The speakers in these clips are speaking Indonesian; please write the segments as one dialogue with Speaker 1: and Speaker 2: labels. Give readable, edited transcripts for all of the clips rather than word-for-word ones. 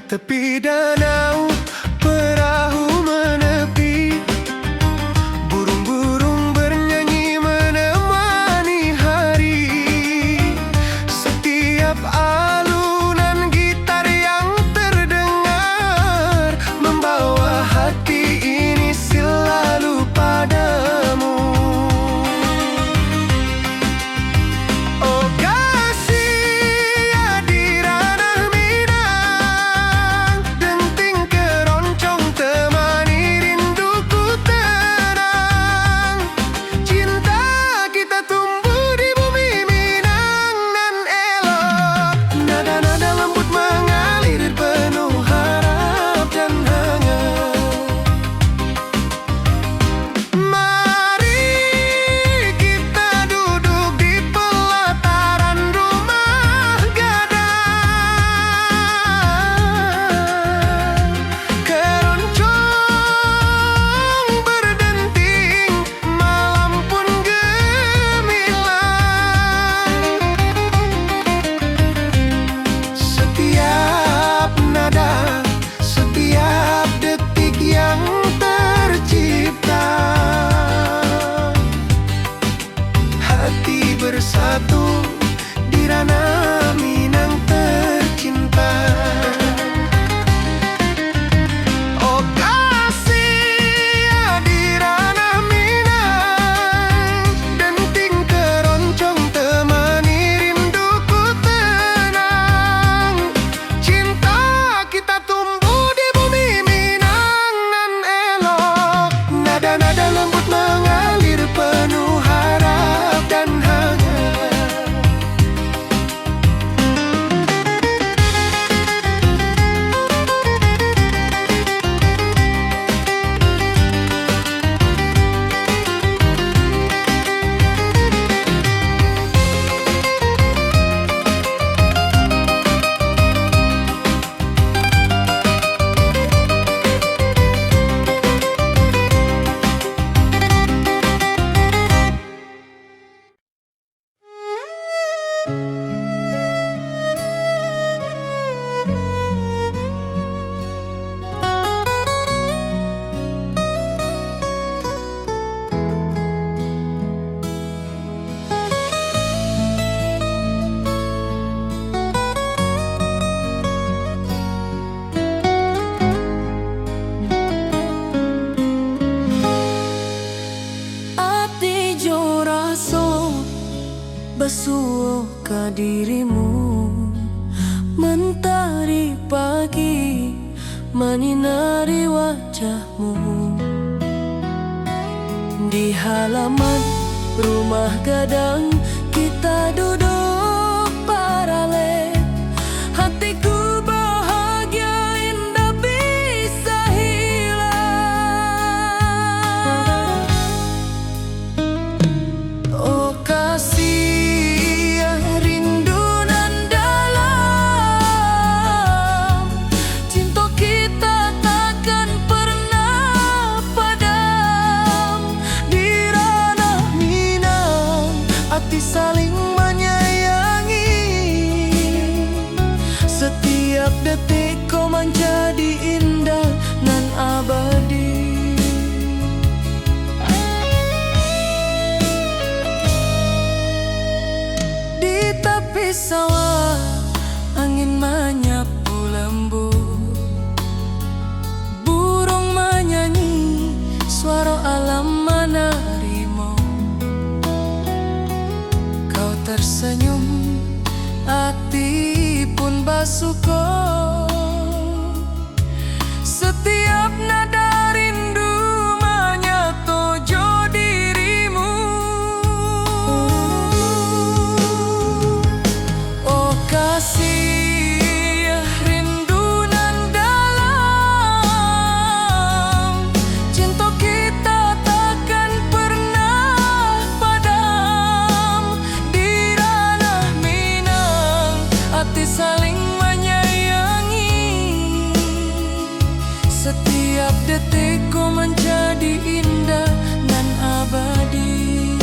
Speaker 1: Tepi danau perahu menepi, burung-burung bernyanyi menemani hari. Setiap alunan gitar yang terdengar membawa hati ini selalu padamu. Oh kasih ya di ranah Minang, denting keroncong temani rinduku tenang. Cinta kita tumbuh di bumi Minang nan elok, nada-nada lembut mengalir penuh harap dan hangat. Mari kita duduk di pelataran rumah gadang. Keroncong berdenting, malam pun gemilang. Setiap nada, setiap detik yang tercipta, hati bersatu di ranah Minang tercinta. Oh kasih ya di ranah Minang, denting keroncong temani rinduku tenang. Cinta kita tumbuh di bumi Minang nan elok, nada-nada lembut mengalir penuh harap dan hangat. Ati jo raso basuh ka dirimu, mentari pagi menyinari wajahmu. Di halaman rumah gadang kita duduk paralel, hatiku bahagia indah bisa hilang. Oh kasih ya rindu nan dalam, cinta kita takkan pernah padam. Di ranah Minang hati saling menyayangi, Setiap detik kau menjadi indah nan abadi. Di tepi sawah angin menyapu lembut, burung menyanyi, suara alam menerimu. Kau tersenyum, hati pun bersyukur. Setiap nada rindu menyatu dirimu. Oh kasih rindu nan dalam, cinta kita takkan pernah padam. Di ranah Minang hati saling menyayangi. Setiap detik kau menjadi indah dan abadi.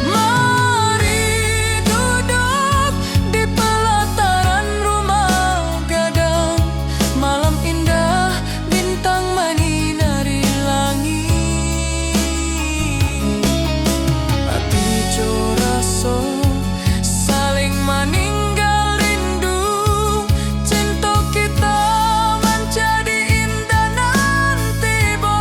Speaker 1: Mari duduk di pelataran rumah gadang, malam indah bintang menyinari langit. Hati joraso saling meninggal rindu, cinta kita menjadi indah nanti bo.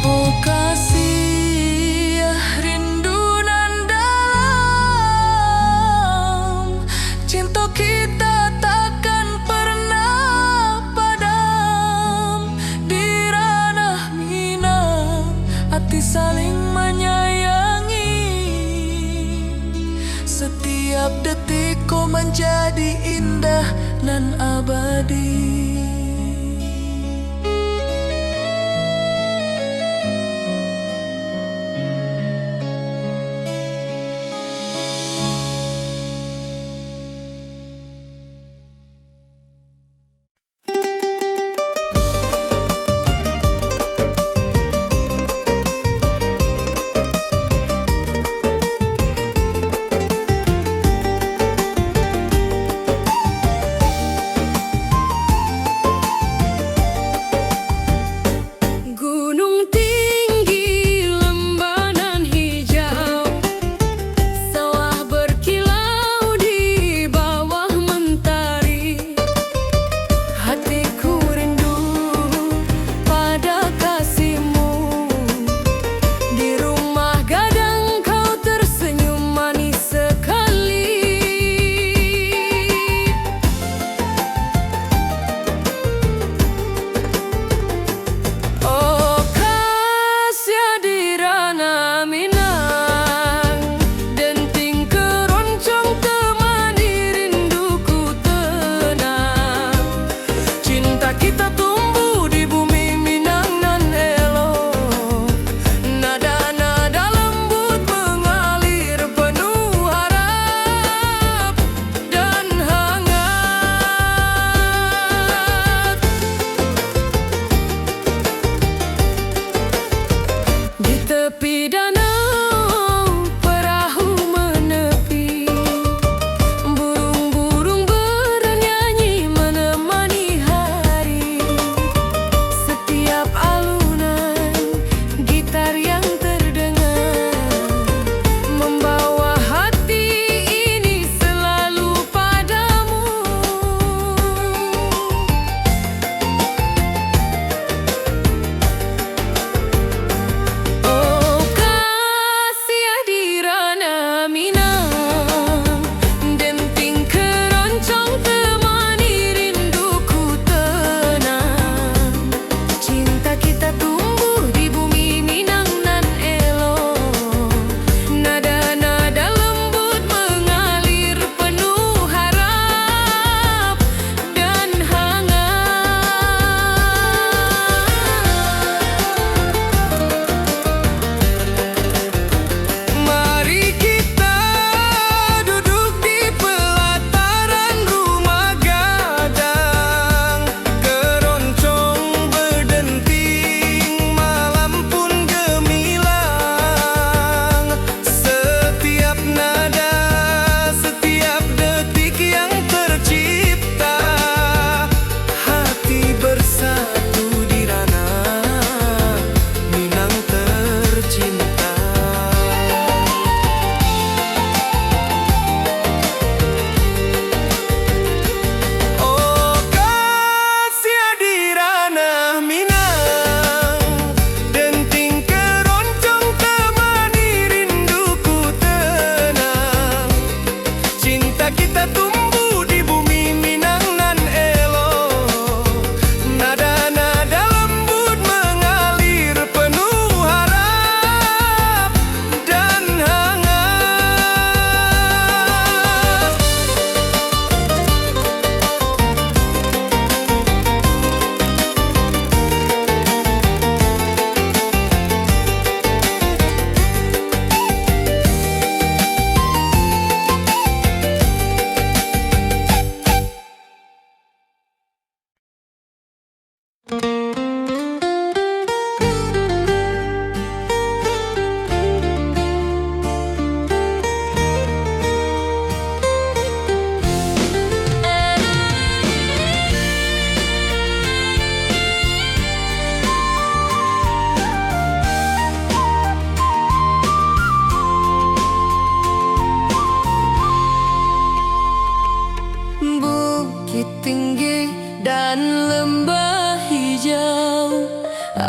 Speaker 1: Oh kasih rindu nan dalam, cinta kita takkan pernah padam. Di ranah Minang hati saling menyayangi. Setiap detik kau menjadi indah nan abadi.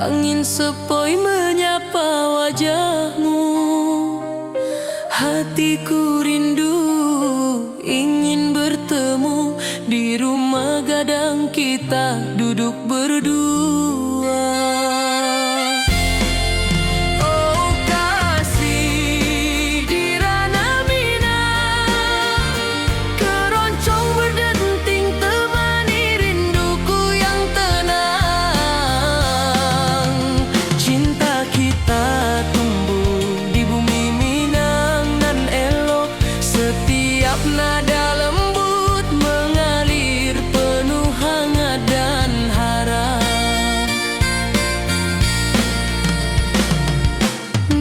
Speaker 1: Angin sepoi menyapa wajahmu. Hatiku rindu ingin bertemu di rumah gadang kita duduk berdua. Oh kasih di ranah Minang, keroncong berdenting temani rinduku yang tenang. Cinta kita tumbuh di bumi Minang nan elok, setiap nada lembut mengalir penuh hangat dan harap.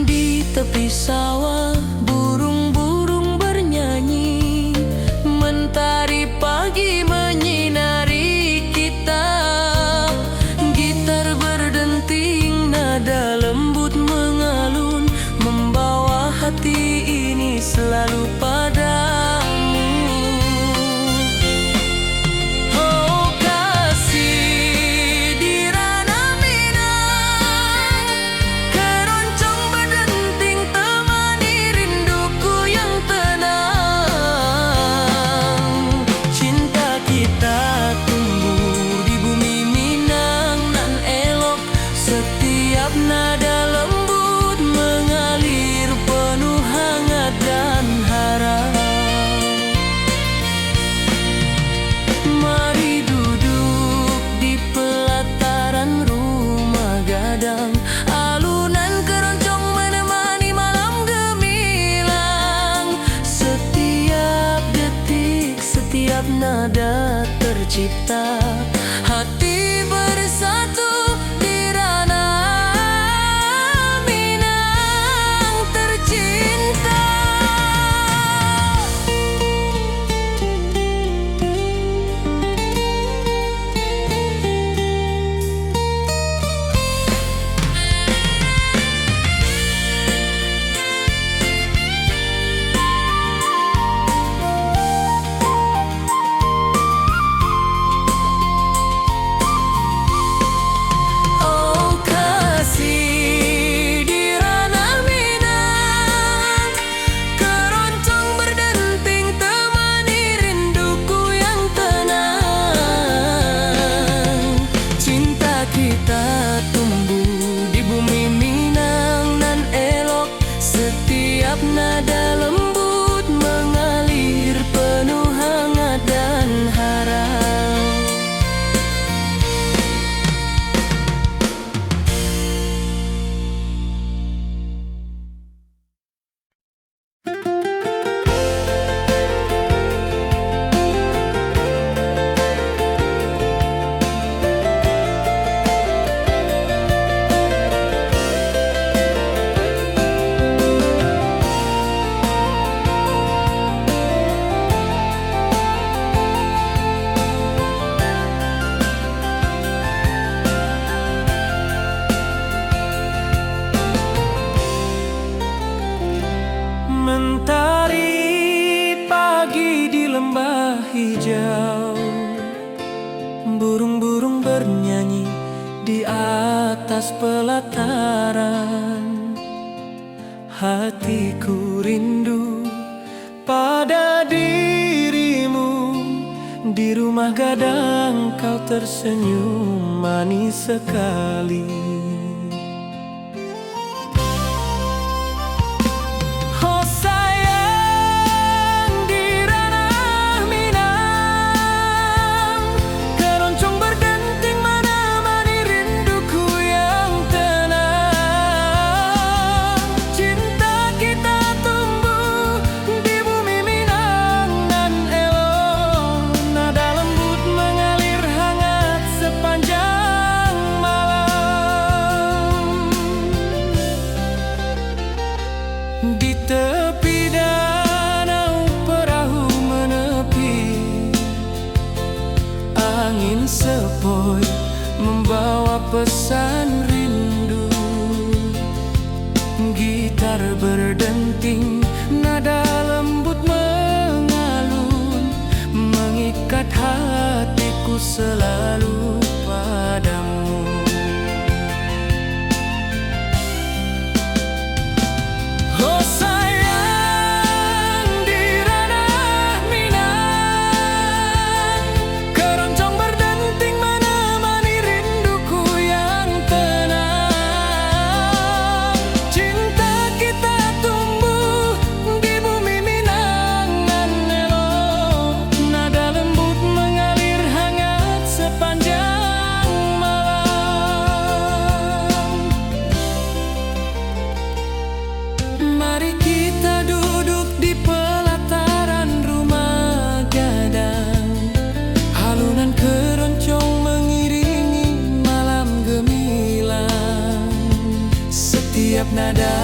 Speaker 1: Di tepi sawah burung-burung bernyanyi, mentari pagi menyinari kita. Gitar berdenting, nada lembut mengalun, membawa hati ini selalu padamu. Oh kasih di ranah Minang, keroncong berdenting temani rinduku yang tenang. Cinta kita tumbuh di bumi Minang nan elok, setiap nada lembut mengalir penuh hangat dan harap. Mari duduk di pelataran rumah gadang, alunan keroncong menemani malam gemilang. Setiap detik, setiap nada tercipta, hati bersatu di ranah Minang tercinta. Oh kasih di ranah Minang, keroncong berdenting temani rinduku yang tenang. Cinta kita tumbuh di bumi Minang nan elok, setiap nada lembut mengalir penuh hangat dan harap. Mentari pagi di lembah hijau, burung-burung bernyanyi di atas pelataran. Hatiku rindu pada dirimu, di rumah gadang kau tersenyum manis sekali. Oh sayang di ranah Minang, keroncong berdenting menemani rinduku yang tenang. Cinta kita tumbuh di bumi Minang nan elok, nada lembut mengalir hangat sepanjang malam. Di tepi danau perahu menepi, angin sepoi membawa pesan rindu. Gitar berdenting, nada lembut mengalun, mengikat hatiku selalu padamu. nada,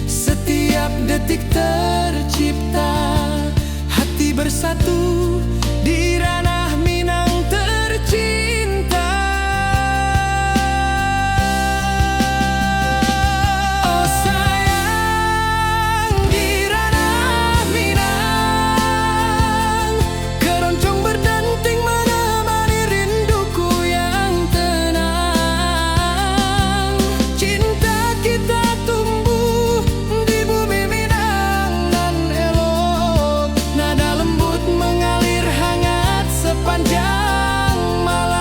Speaker 1: setiap detik tercipta, hati bersatu di ranah Minang tercinta. Oh sayang, di ranah Minang, keroncong berdenting menemani rinduku yang tenang. Cinta kita tumbuh di bumi Minang nan elok, nada lembut mengalir hangat sepanjang malam.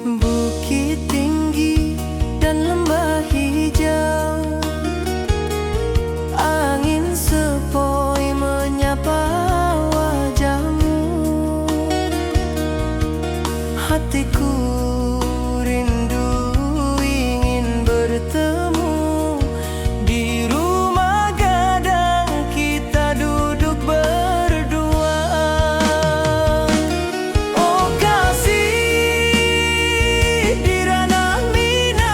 Speaker 1: Bukit tinggi dan lembah hijau, angin sepoi menyapa wajahmu. Hatiku rindu ingin bertemu di rumah gadang, kita duduk berdua. Oh kasih, di ranah Minang,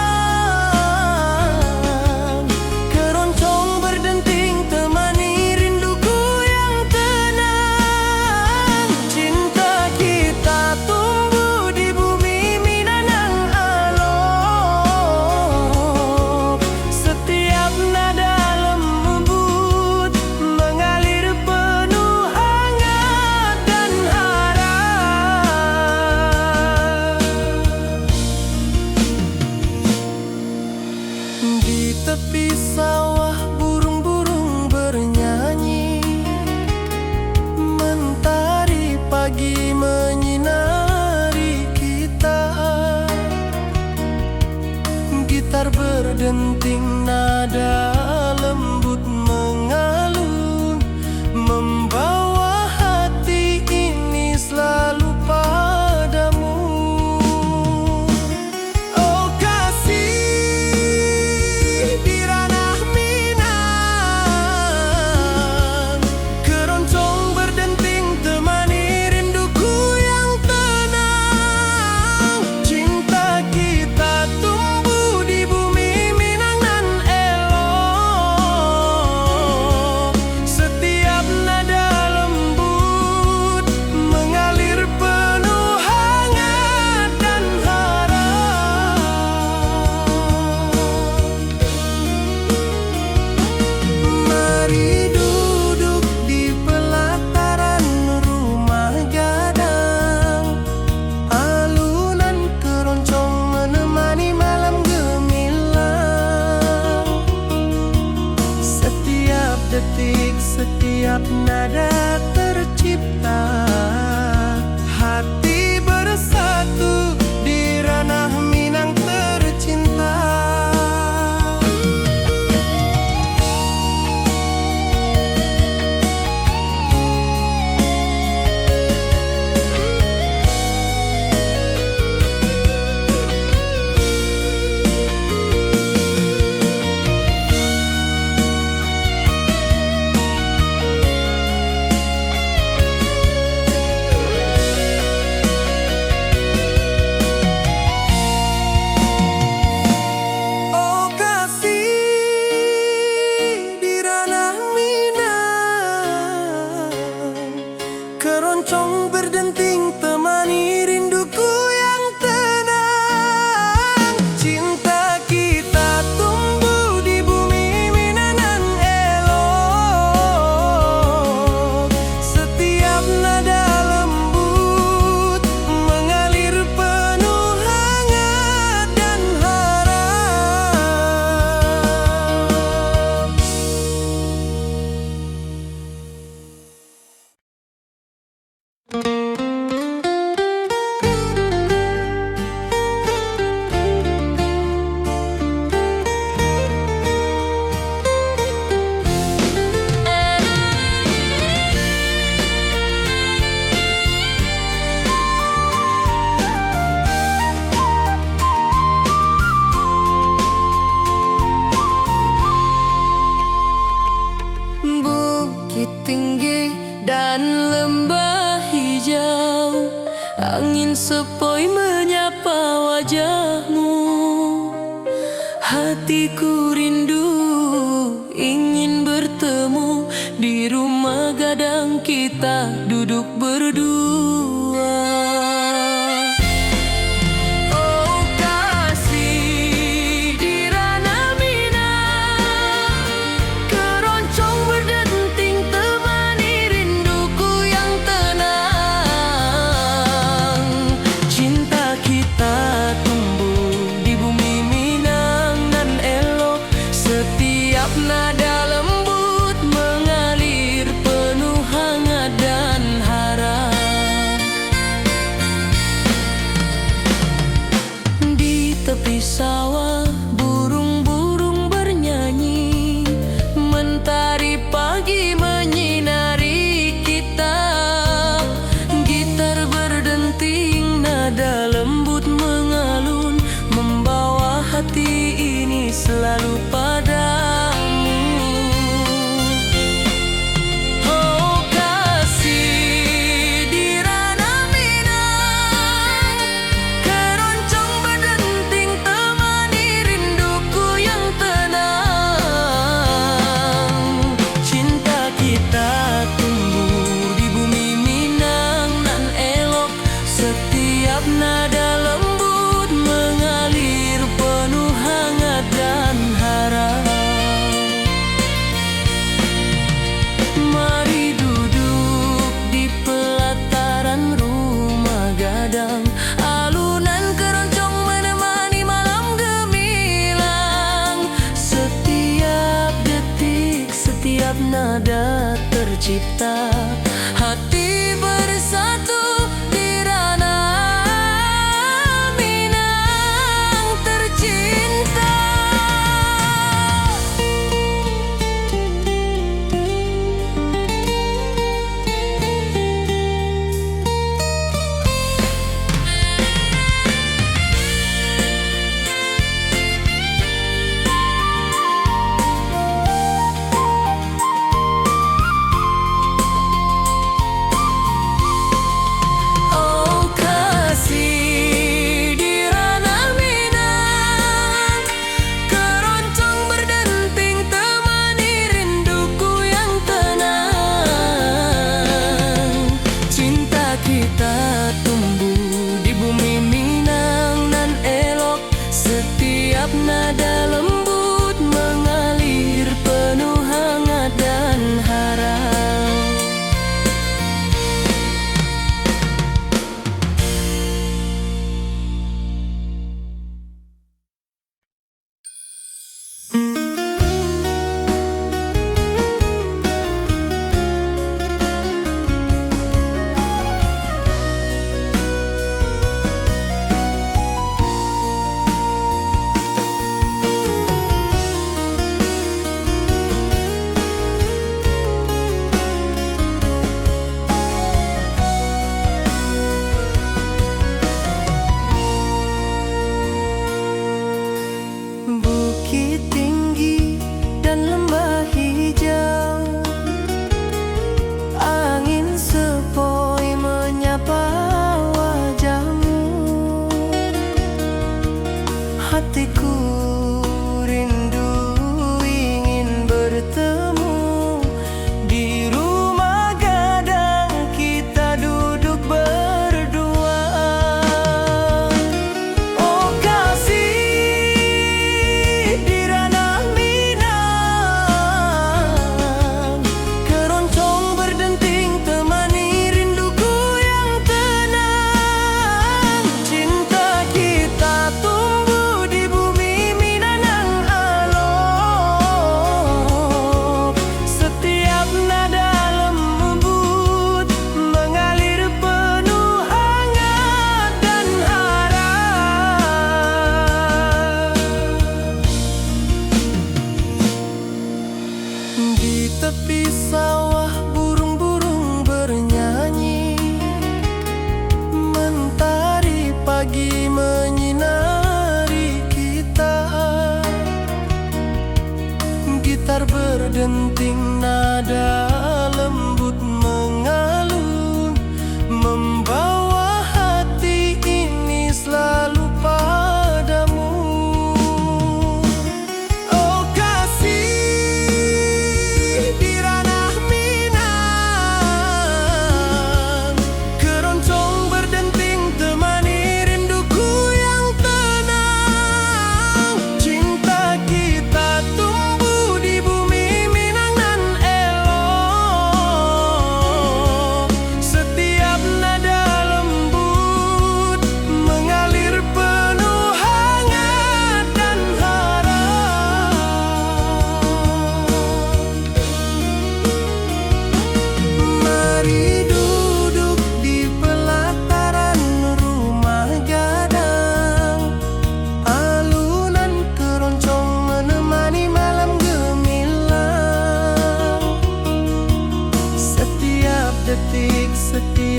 Speaker 1: keroncong berdenting temani rinduku yang tenang. Cinta kita tumbuh di bumi Minang yang alok, setiap nada lembut mengalir penuh hangat dan harap. Di tepi sawah burung-burung bernyanyi, mentari pagi menyinari kita. Gitar berdenting nada lembut mengalun, membawa hati ini selalu padamu. Oh kasih, di ranah Minang, keroncong berdenting temani rinduku yang tenang. Cinta kita tumbuh di bumi Minang nan elok, setiap nada lembut mengalir penuh hangat dan harap. Mari duduk di pelataran rumah gadang, alunan keroncong menemani malam gemilang. Setiap detik, setiap nada tercipta, hati bersatu di ranah Minang tercinta. hatiku rindu ingin bertemu di rumah gadang kita duduk berdua. Oh kasih di ranah Minang, keroncong berdenting temani rinduku yang tenang. Cinta kita tumbuh di bumi Minang nan elok, setiap nada lembut mengalir penuh hangat dan harap. Di tepi sawah burung-burung bernyanyi, mentari pagi menyinari kita. Gitar berdenting, nada lembut mengalun, membawa hati ini selalu padamu. Oh kasih di ranah Minang, keroncong berdenting temani rinduku yang tenang. Cinta kita tumbuh di bumi Minang nan elok, setiap nada lembut mengalir penuh hangat dan harap. Mari duduk di pelataran rumah gadang, alunan keroncong menemani malam gemilang. Setiap detik, setiap nada tercipta, hati bersatu di ranah Minang tercinta. Oh kasih di ranah Minang, keroncong berdenting temani rinduku yang tenang. Cinta kita tumbuh di bumi Minang nan elok, setiap nada lembut mengalir penuh hangat dan harap. Bukit tinggi dan lembah hijau, angin sepoi menyapa wajahmu. Hatiku rindu ingin bertemu di rumah gadang kita duduk berdua. Oh kasih di ranah Minang, keroncong berdenting temani rinduku yang tenang. Cinta kita tumbuh di bumi Minang yang alok, setiap nada lembut mengalir penuh hangat dan harap. Di tepi sawah burung-burung bernyanyi, mentari pagi menyinari kita. Gitar berdenting, nada lembut mengalun, membawa hati ini selalu padamu.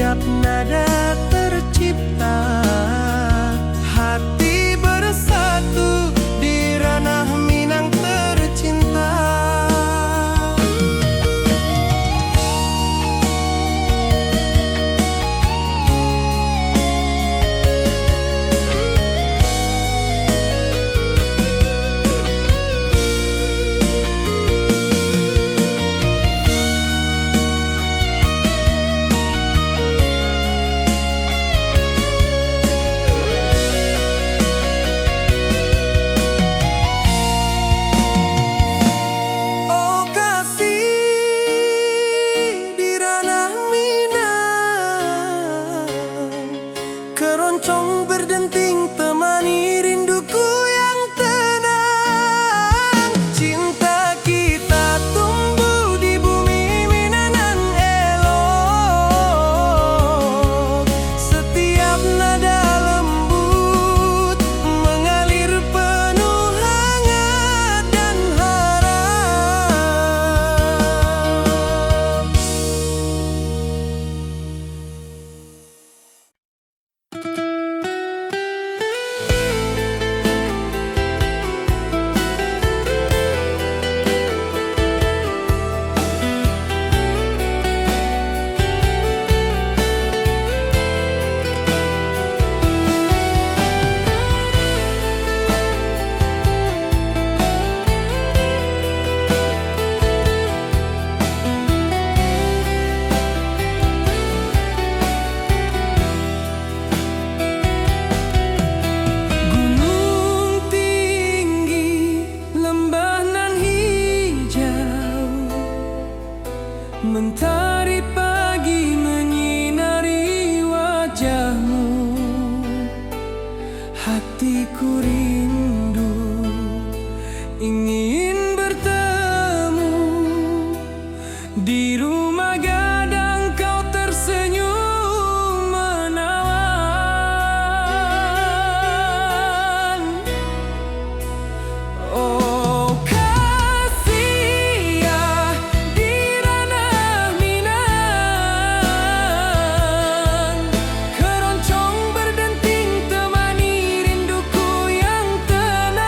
Speaker 1: setiap nada tercipta. Hati bersatu di ranah Minang tercinta. Keroncong berdenting temani rinduku yang tenang. Cinta kita tumbuh di bumi Minang elok. Setiap nada lembut mengalir penuh hangat dan harap. Mentari pagi menyinari wajahmu. Hatiku rindu ingin bertemu. Di rumah gadang kau tersenyum menawan. Oh kasih ya, di ranah Minang. Keroncong berdenting temani rinduku yang tenang.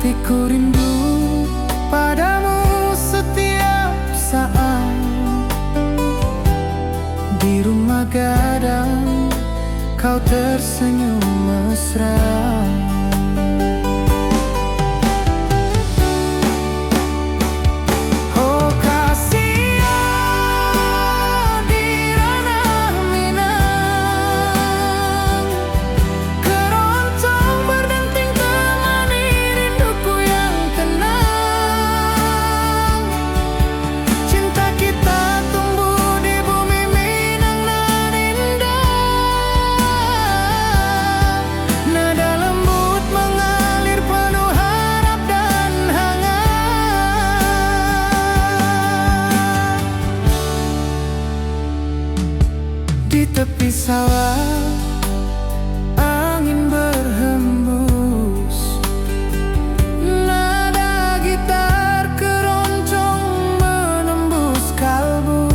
Speaker 1: hatiku rindu padamu setiap saat. Di rumah gadang kau tersenyum mesra. Oh kasih di ranah Minang, keroncong berdenting temani rinduku yang tenang. Cinta kita tumbuh di bumi Minang nan indah. Nada lembut mengalir penuh harap dan hangat. Di tepi sawah angin berhembus, nada gitar keroncong menembus kalbu.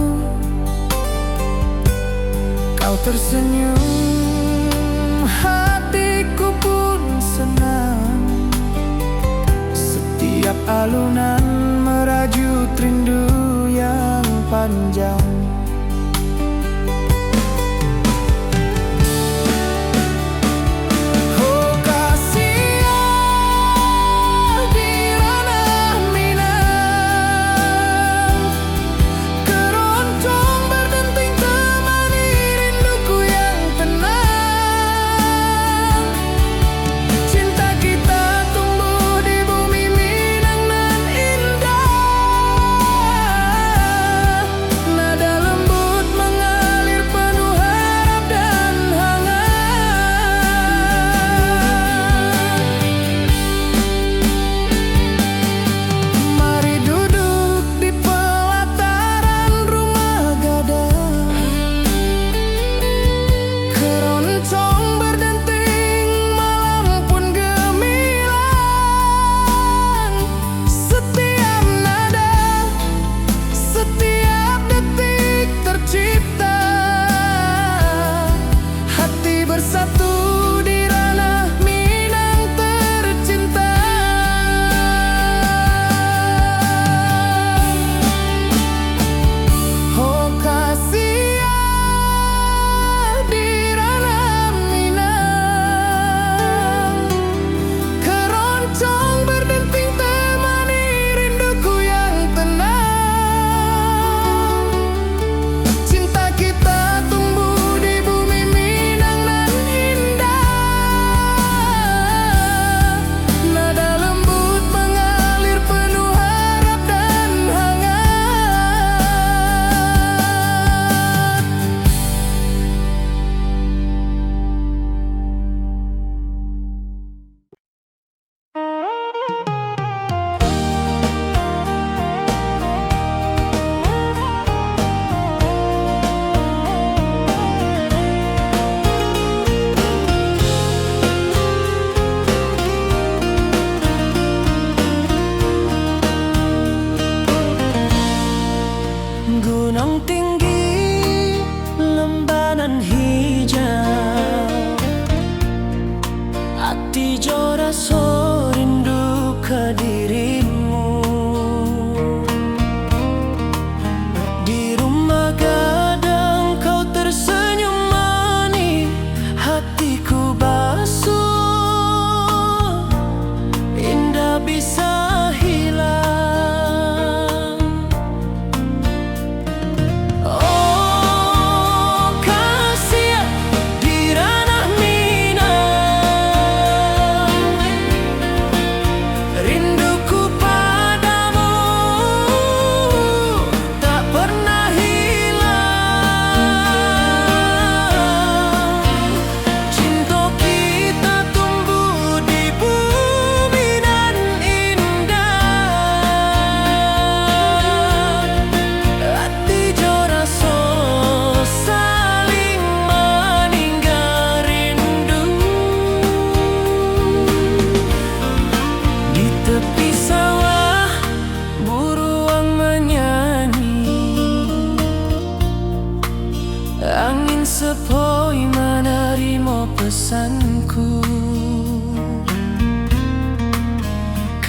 Speaker 1: Kau tersenyum, hatiku pun senang. Setiap alunan merajut rindu yang panjang. Oh kasih di ranah Minang, keroncong berdenting temani rinduku yang tenang. Cinta kita tumbuh di bumi Minang nan indah. Nada lembut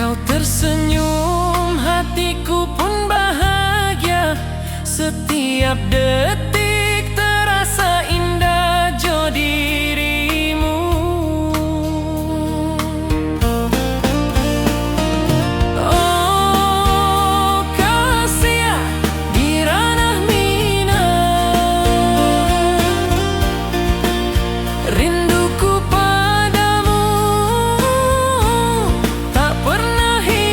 Speaker 1: Kau tersenyum, hatiku pun bahagia. Setiap detik terasa indah jo dirimu. Oh kasih di ranah minang, rinduku padamu tak pernah hilang.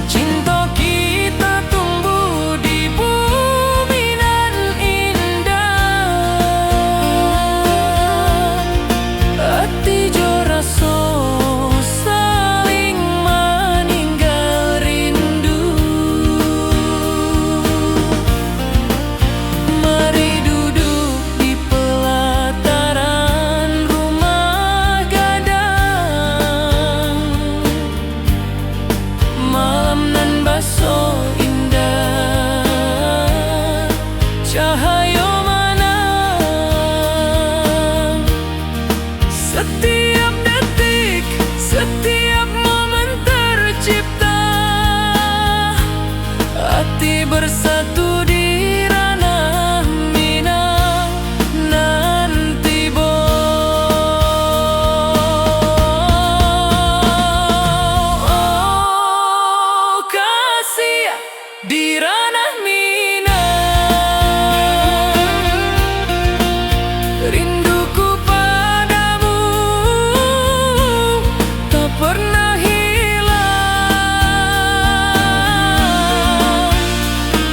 Speaker 1: Cinta kita tumbuh di bumi nan indah. Hati jo rasa saling meninggal rindu. Mari duduk di pelataran rumah gadang. Malam nan baso indah, cahaya mana. Setiap detik, setiap momen tercipta. Hati bersatu di ranah minang nanti bo. Oh kasih di ranah minang, rinduku padamu tak pernah hilang.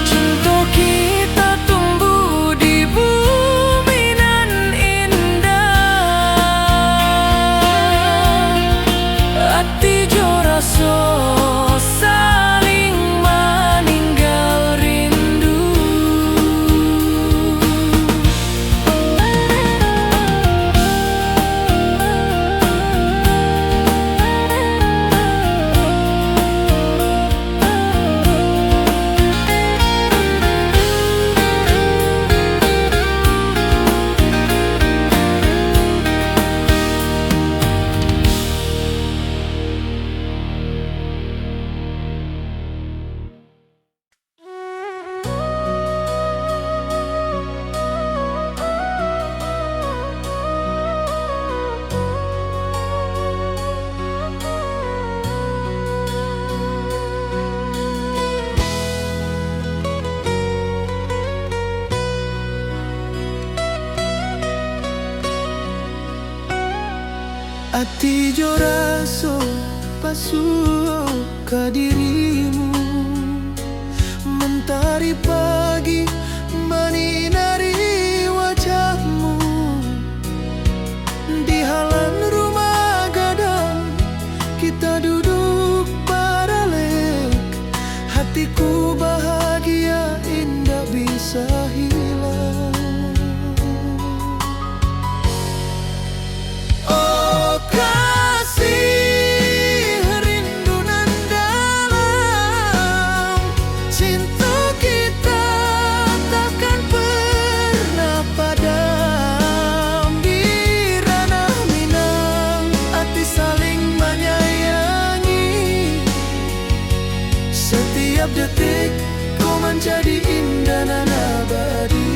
Speaker 1: Cinta kita tumbuh di bumi nan indah. Hati jo rasa saling meninggal rindu. Hati jo rasa pasuh ke dirimu. Mentari pagi menyinari wajahmu. Di halaman rumah gadang kita duduk baralek. Hatiku bahagia indah bisa hilang. Oh kasih rindu nan dalam. Cinta kita takkan pernah padam. Di ranah minang hati saling menyayangi. Setiap detik kau menjadi indah dan abadi.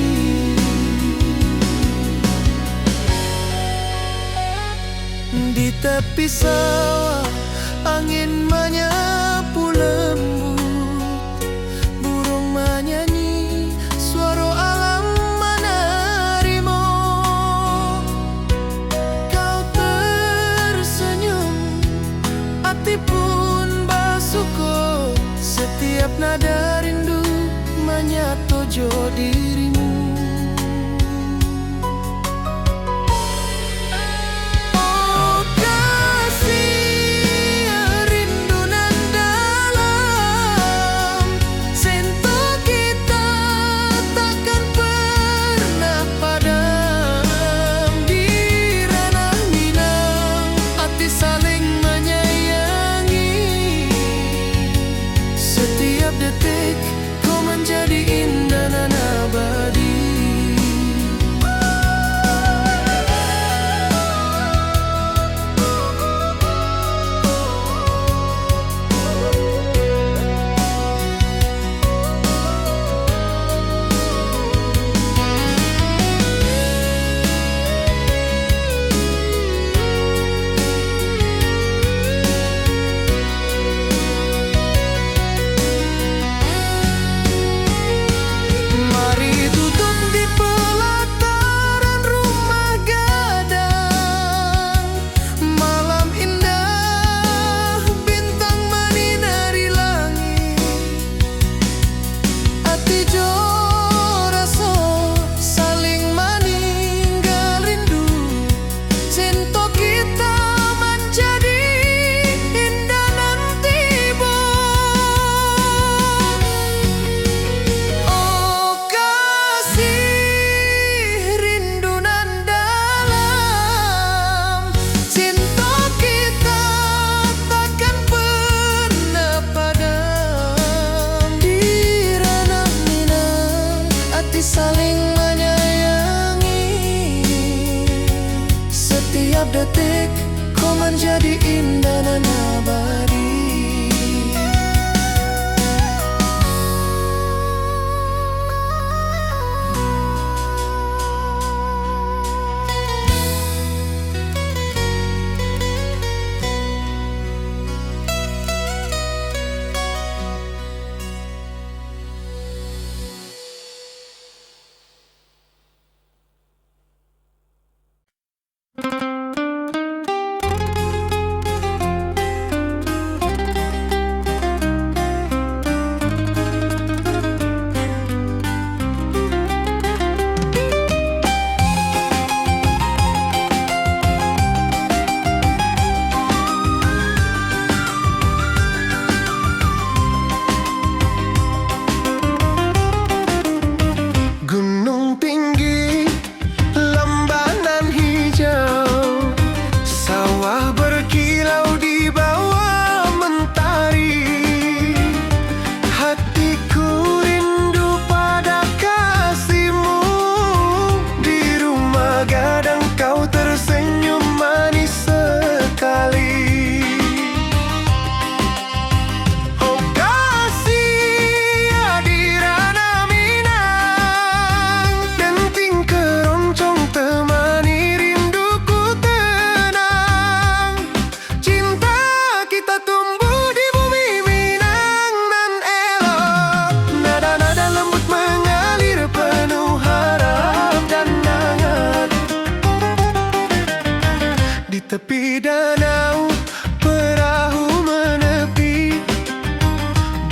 Speaker 1: Di tepi sawah angin menyapu lembut. Burung menyanyi, suara alam menerima. Kau tersenyum, hati pun bersyukur. Setiap nada rindu menyatu jo dirimu. Setiap detik kau menjadi indah dan abadi. detik kau menjadi indah dan abadi.
Speaker 2: Tepi danau perahu menepi,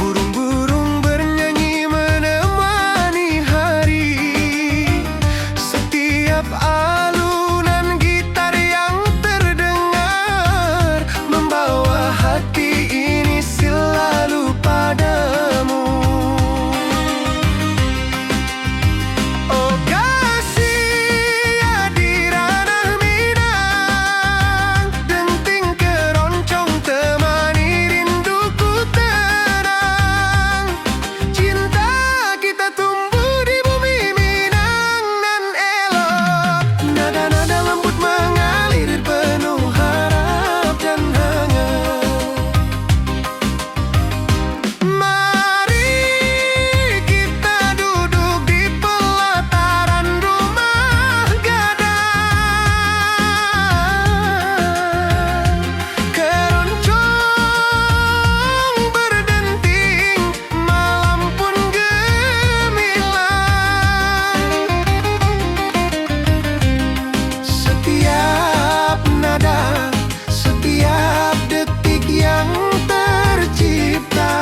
Speaker 2: burung-burung bernyanyi menemani hari. Setiap alunan gitar yang terdengar membawa hati ini selalu padamu. Oh kasih ya di ranah Minang, denting keroncong temani rinduku tenang. Cinta kita tumbuh di bumi Minang nan elok. Nada-nada lembut mengalir penuh harap dan hangat. Mari kita duduk di pelataran rumah gadang. Keroncong berdenting, malam pun gemilang. Setiap nada, setiap detik yang tercipta,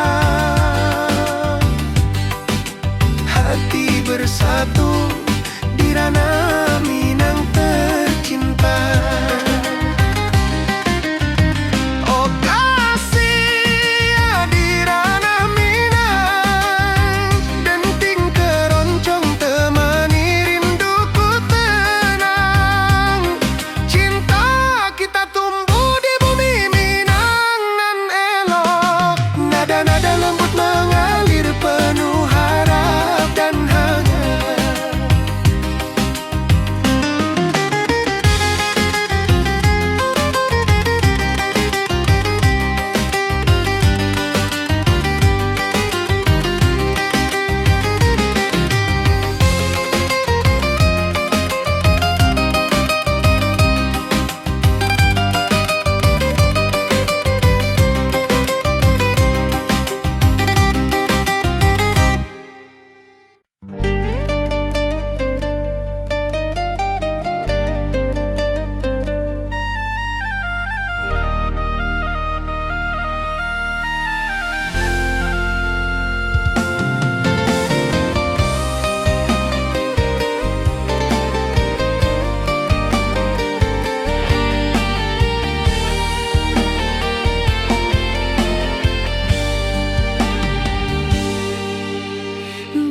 Speaker 2: hati bersatu di ranah Minang tercinta. Oh kasih ya di ranah Minang, denting keroncong temani rinduku tenang. Cinta kita tumbuh di bumi Minang nan elok. Nada-nada lembut mengalir penuh harap dan hangat.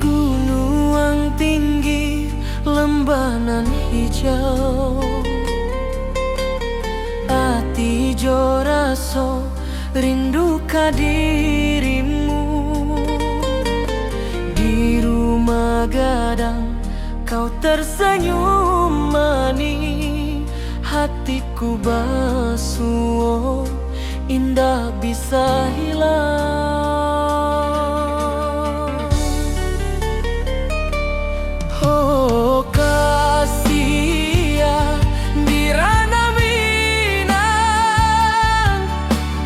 Speaker 1: Gunung tinggi, lembanan hijau, hati jo raso rindu ka dirimu. Di rumah gadang kau tersenyum manis, hatiku rinduku basuh, indah bisa hilang. Oh kasih ya di ranah Minang,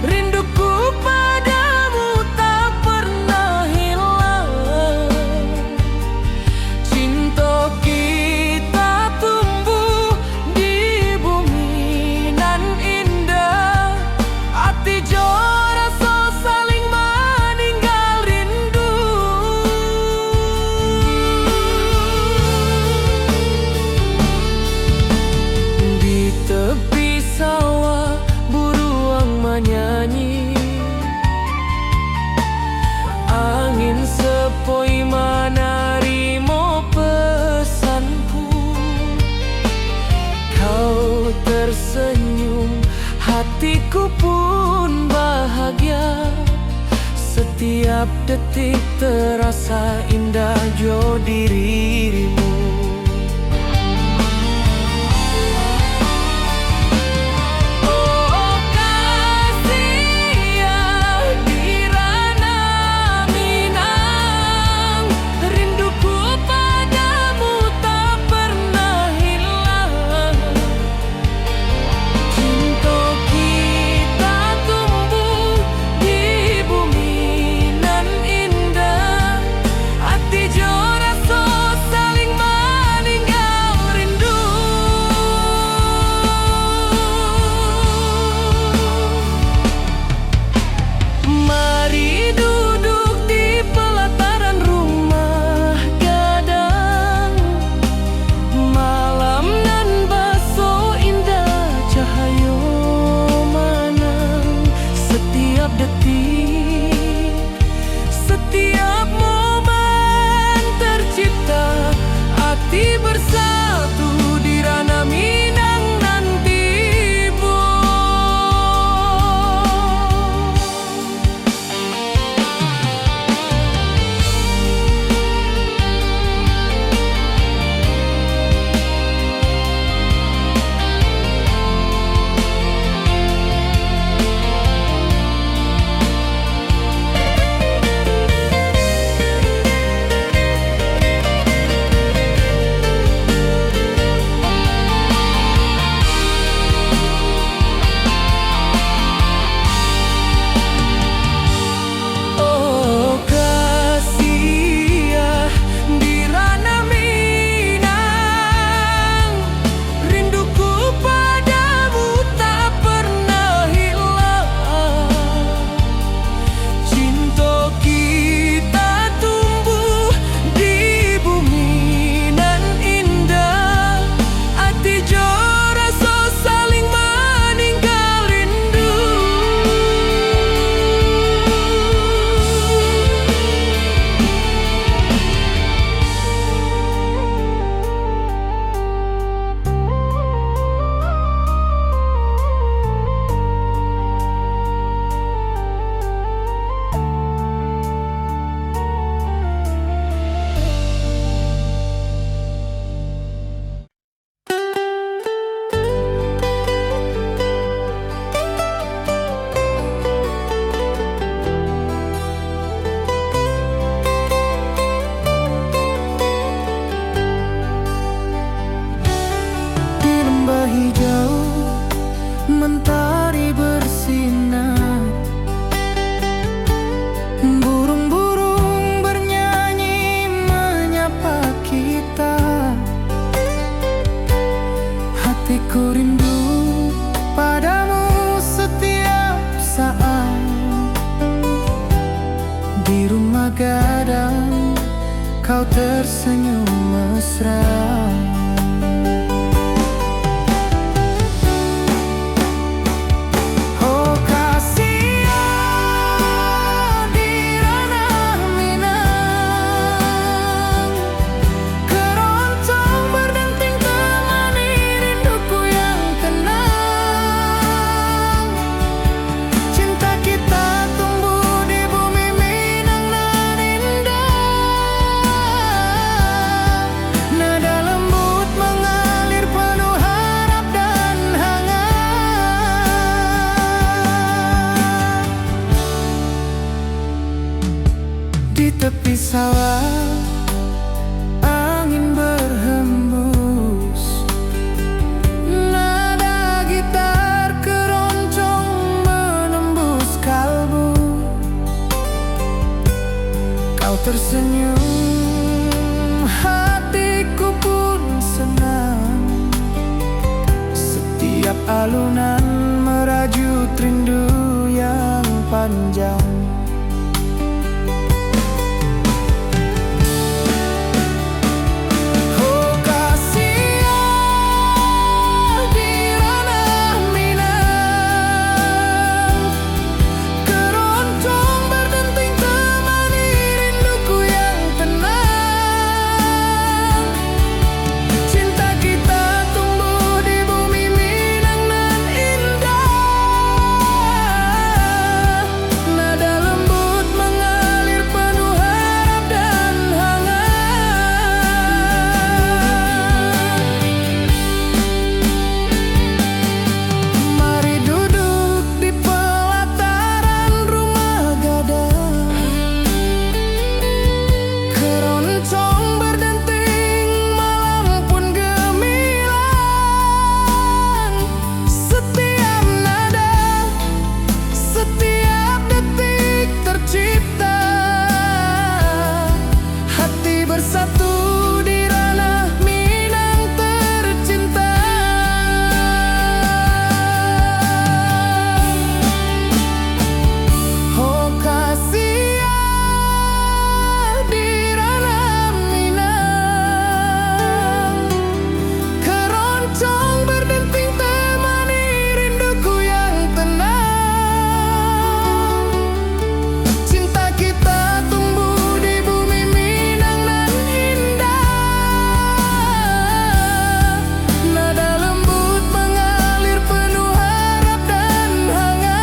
Speaker 1: rinduku padamu tak pernah hilang. Cinta kita tumbuh di bumi nan indah, hati jora so saling meninggal rindu. Di tepi sawah buruang menyanyi, angin sepoi menarimo pesanku. Kau tersenyum, hatiku pun bahagia. Setiap detik terasa indah jo dirimu. Oh kasih ya di ranah Minang, rinduku padamu tak pernah hilang. Cinta kita tumbuh di bumi nan indah, hati jora so saling meninggal rindu. Mari duduk di pelataran rumah gadang, malam nan baso indah cahayo manang. Setiap detik, setiap momen tercipta, hati bersatu di ranah Minang nanti bu. Oh kasih ya di ranah Minang, rinduku padamu tak pernah hilang. Cinta kita tumbuh di bumi nan indah, hati jora so saling meninggal rindu. Di lembah hijau mentari bersinar, burung-burung bernyanyi menyapa kita. Hatiku rindu padamu setiap saat. Di rumah gadang kau tersenyum mesra. Oh kasih ya di ranah Minang, keroncong berdenting temani rinduku yang tenang. Cinta kita tumbuh di bumi Minang nan indah, nada
Speaker 2: sawah, angin berhembus, nada gitar keroncong menembus kalbu. Kau tersenyum, hatiku pun senang. Setiap alunan merajut rindu yang panjang. Oh Kasia di ranah Minang, keroncong berdenting temani rinduku yang tenang. Cinta kita tumbuh di bumi Minang nan indah. Nada lembut mengalir penuh harap dan hangat. Mari duduk di pelataran rumah gadang, keroncong berdenting malam pun gemilang. Setiap nada, setiap detik tercipta, hati bersatu di ranah Minang tercinta. Oh Kasia di ranah Minang, keroncong berdenting temani rinduku yang tenang. Cinta kita tumbuh di bumi Minang nan indah. Nada lembut mengalir penuh harap dan hangat.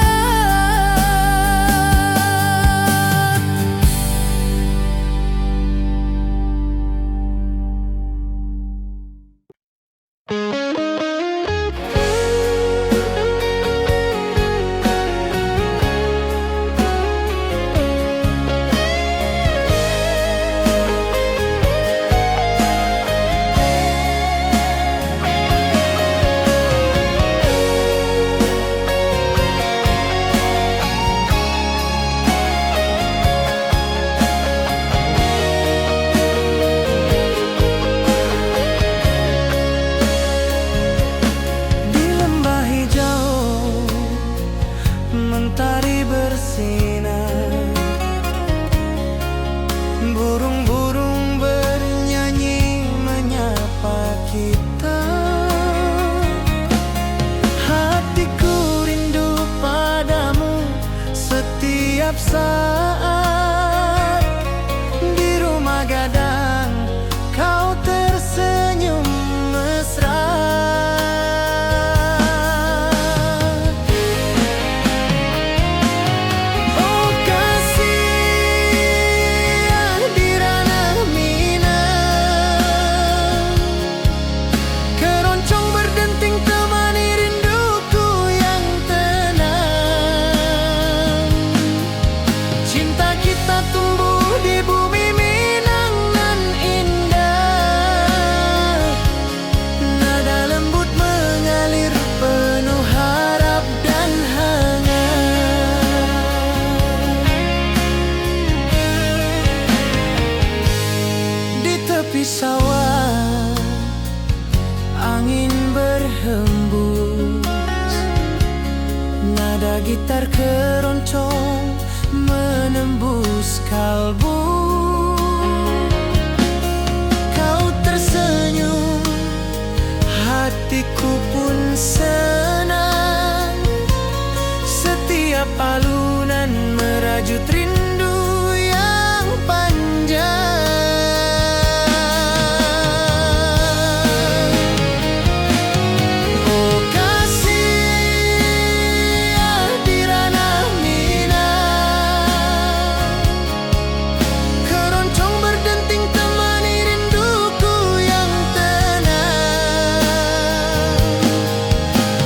Speaker 2: Di lembah hijau mentari bersinar, burung-burung bernyanyi menyapa kita. Hatiku rindu padamu setiap saat. Di rumah gadang kau tersenyum mesra. Oh Kasia di ranah Minang, keroncong berdenting temani rinduku yang tenang. Cinta kita tumbuh di bumi Minang nan indah. Nada lembut mengalir penuh harap dan hangat. Di tepi sawah, angin berhembus, nada gitar keroncong menembus kalbu. Kau tersenyum, hatiku pun senang. Setiap alunan merajut rindu yang panjang. Oh Kasia di ranah Minang, keroncong berdenting temani rinduku yang tenang.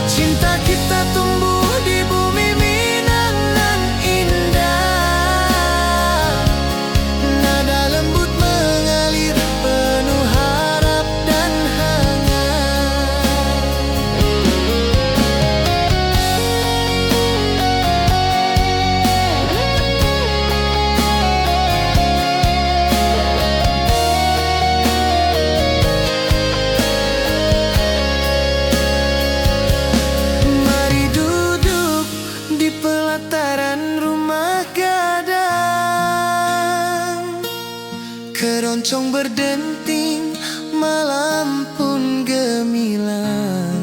Speaker 2: Cinta kita tumbuh di bumi Minang berdenting, malam pun gemilang.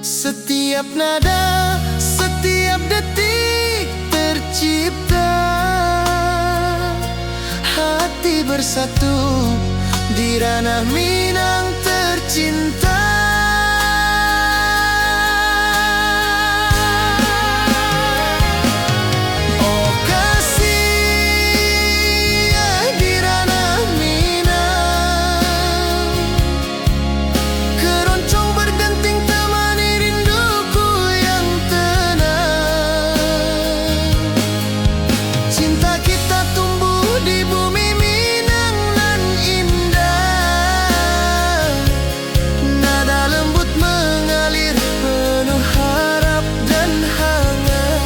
Speaker 2: Setiap nada, setiap detik tercipta, hati bersatu di ranah Minang tercinta. Oh kasih di ranah Minang, keroncong berdenting temani rinduku yang tenang. Cinta kita tumbuh di bumi Minang nan indah, nada lembut mengalir penuh harap dan hangat.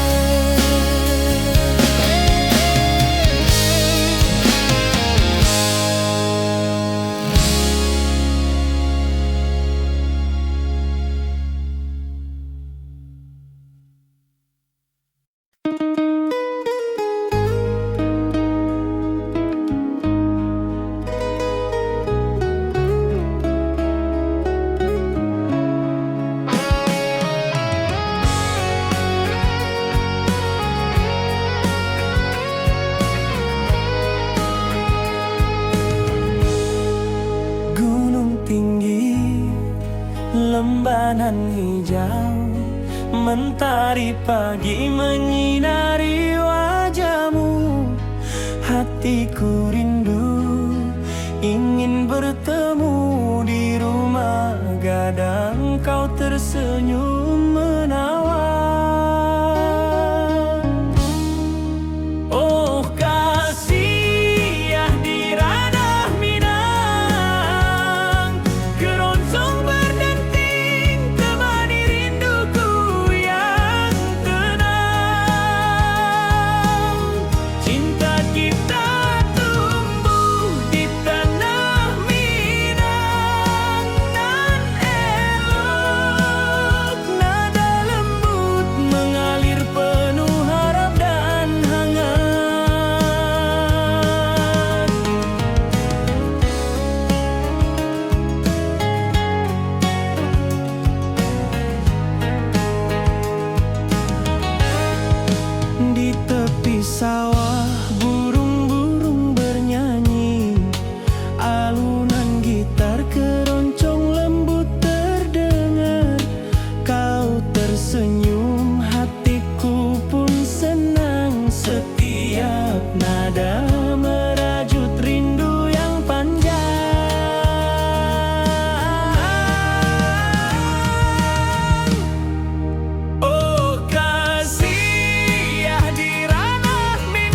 Speaker 1: Gunung tinggi, lembanan hijau, mentari pagi menyinari wajahmu. Hatiku rindu, ingin bertemu di rumah gadang. Kau tersenyum menawan. Oh kasih di ranah Minang, keroncong berdenting temani rinduku yang tenang. Cinta kita tumbuh di tanah Minang nan elok, nada lembut mengalir penuh harap dan hangat. Di tepi sawah burung-burung bernyanyi, alunan gitar keroncong lembut terdengar. Kau tersenyum, hatiku pun senang. Setiap nada merajut rindu yang panjang. Oh kasih di ranah Minang,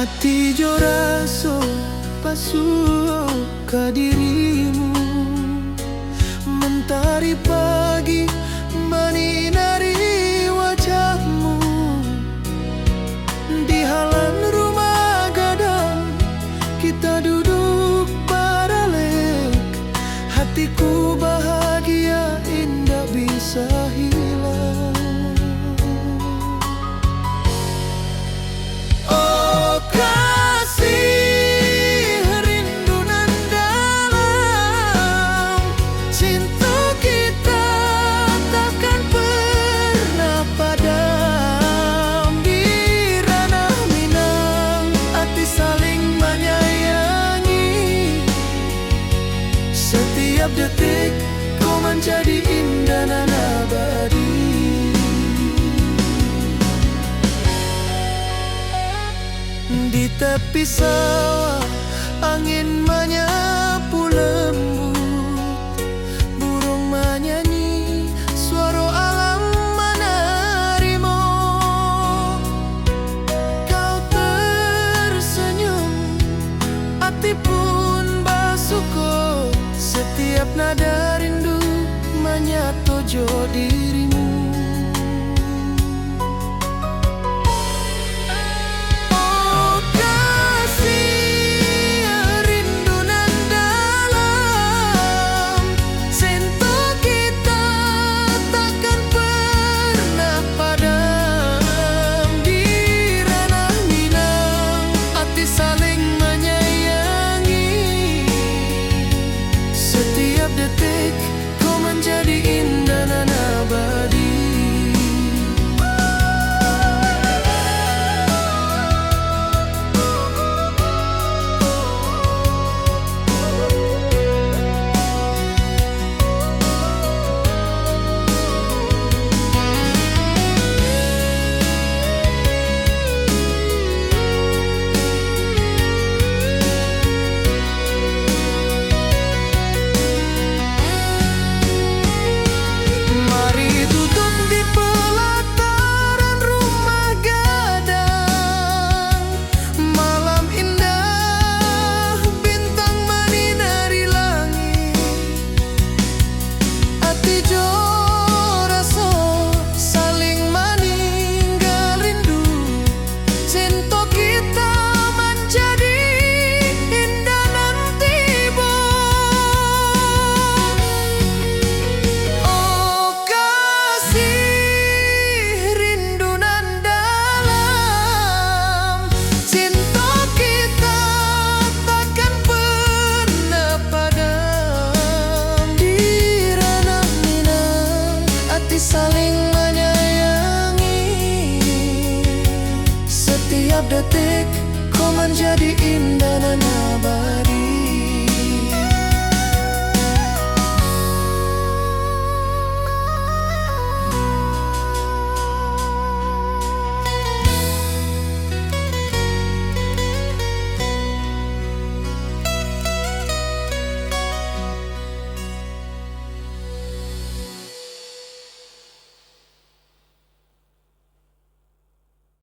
Speaker 2: Ati jo raso pasuo ka dirimu, mentari pagi menyinari wajahmu. Di halaman rumah gadang kita duduk baralek, hatiku bahagia indah bisa hilang. Oh kasih, rindu nan dalam, cinta kita takkan pernah padam. Di ranah Minang, hati saling menyayangi. Setiap detik kau menjadi indah dan abadi. Di tepi sawah angin menyapu lembut, burung menyanyi, suara alam menerimu. Kau tersenyum, hati pun bersyukur. Setiap nada rindu menyatu jo dirimu. Detik kau menjadi indah dan abadi. Saling menyayangi. Setiap detik kau menjadi indah dan abadi.